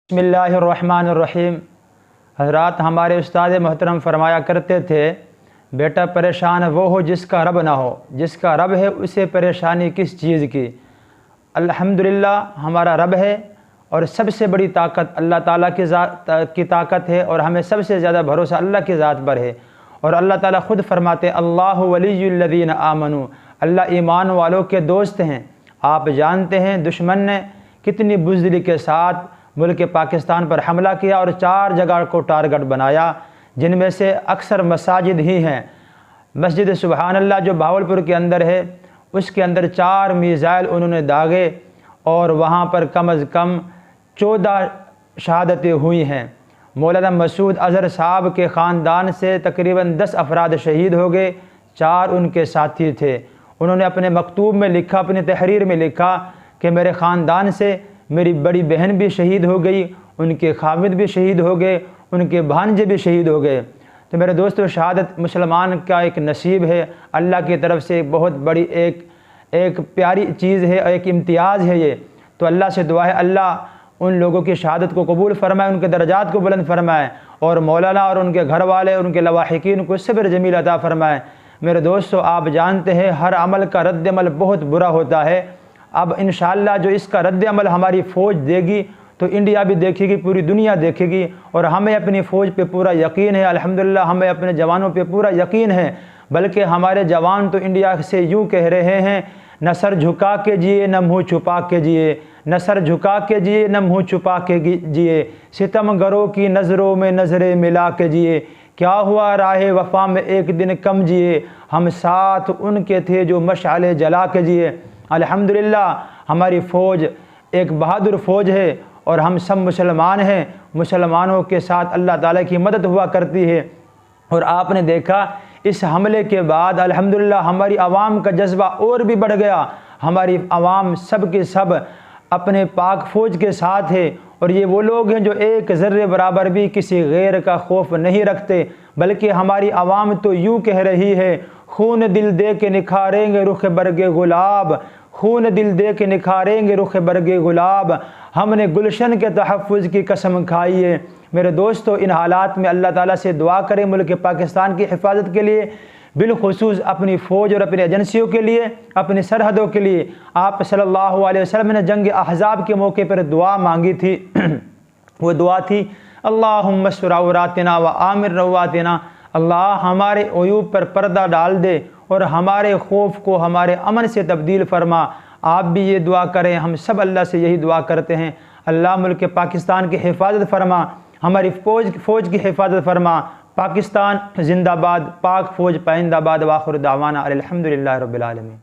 بسم اللہ الرحمن الرحیم۔ حضرات، ہمارے استاد محترم فرمایا کرتے تھے، بیٹا پریشان وہ ہو جس کا رب نہ ہو، جس کا رب ہے اسے پریشانی کس چیز کی۔ الحمدللہ ہمارا رب ہے، اور سب سے بڑی طاقت اللہ تعالیٰ کی طاقت ہے، اور ہمیں سب سے زیادہ بھروسہ اللہ کی ذات پر ہے۔ اور اللہ تعالیٰ خود فرماتے اللہ ولی الذین آمنوا، اللہ ایمان والوں کے دوست ہیں۔ آپ جانتے ہیں دشمن نے کتنی بزدلی کے ساتھ ملک پاکستان پر حملہ کیا اور 4 جگہ کو ٹارگٹ بنایا، جن میں سے اکثر مساجد ہی ہیں۔ مسجد سبحان اللہ جو بہاولپور کے اندر ہے، اس کے اندر 4 میزائل انہوں نے داغے، اور وہاں پر کم از کم 14 شہادتیں ہوئی ہیں۔ مولانا مسعود اظہر صاحب کے خاندان سے تقریباً 10 افراد شہید ہو گئے، 4 ان کے ساتھی تھے۔ انہوں نے اپنے مکتوب میں لکھا، اپنی تحریر میں لکھا کہ میرے خاندان سے میری بڑی بہن بھی شہید ہو گئی، ان کے خامد بھی شہید ہو گئے، ان کے بھانجے بھی شہید ہو گئے۔ تو میرے دوستو، شہادت مسلمان کا ایک نصیب ہے، اللہ کی طرف سے بہت بڑی ایک پیاری چیز ہے، ایک امتیاز ہے یہ۔ تو اللہ سے دعا ہے اللہ ان لوگوں کی شہادت کو قبول فرمائے، ان کے درجات کو بلند فرمائے، اور مولانا اور ان کے گھر والے اور ان کے لواحقین کو صبر جمیل عطا فرمائے۔ میرے دوستو، آپ جانتے ہیں ہر عمل کا رد عمل بہت برا ہوتا ہے۔ اب انشاءاللہ جو اس کا رد عمل ہماری فوج دے گی تو انڈیا بھی دیکھے گی، پوری دنیا دیکھے گی، اور ہمیں اپنی فوج پہ پورا یقین ہے۔ الحمدللہ ہمیں اپنے جوانوں پہ پورا یقین ہے، بلکہ ہمارے جوان تو انڈیا سے یوں کہہ رہے ہیں، نہ سر جھکا کے جیے نہ منہ چھپا کے جیے، نہ سر جھکا کے جیے نہ منہ چھپا کے جیے، ستم گروں کی نظروں میں نظریں ملا کے جیے، کیا ہوا راہ وفا میں ایک دن کم جیے، ہم ساتھ ان کے تھے جو مشعلیں جلا کے جیے۔ الحمدللہ ہماری فوج ایک بہادر فوج ہے، اور ہم سب مسلمان ہیں، مسلمانوں کے ساتھ اللہ تعالیٰ کی مدد ہوا کرتی ہے۔ اور آپ نے دیکھا اس حملے کے بعد الحمدللہ ہماری عوام کا جذبہ اور بھی بڑھ گیا۔ ہماری عوام سب کے سب اپنے پاک فوج کے ساتھ ہے، اور یہ وہ لوگ ہیں جو ایک ذرے برابر بھی کسی غیر کا خوف نہیں رکھتے، بلکہ ہماری عوام تو یوں کہہ رہی ہے، خون دل دے کے نکھاریں گے رخ برگ گلاب، خون دل دے کے نکھاریں گے رخ برگ گلاب، ہم نے گلشن کے تحفظ کی قسم کھائی ہے۔ میرے دوستو، ان حالات میں اللہ تعالیٰ سے دعا کریں ملک پاکستان کی حفاظت کے لیے، بالخصوص اپنی فوج اور اپنی ایجنسیوں کے لیے، اپنی سرحدوں کے لیے۔ آپ صلی اللہ علیہ وسلم نے جنگ احزاب کے موقع پر دعا مانگی تھی، وہ دعا تھی اللہم استر عوراتنا و آمن رواتنا، اللہ ہمارے عیوب پر پردہ ڈال دے اور ہمارے خوف کو ہمارے امن سے تبدیل فرما۔ آپ بھی یہ دعا کریں، ہم سب اللہ سے یہی دعا کرتے ہیں، اللہ ملک پاکستان کی حفاظت فرما، ہماری فوج کی حفاظت فرما۔ پاکستان زندہ باد، پاک فوج پائندہ باد، وآخر دعوانا الحمدللہ رب العالمین۔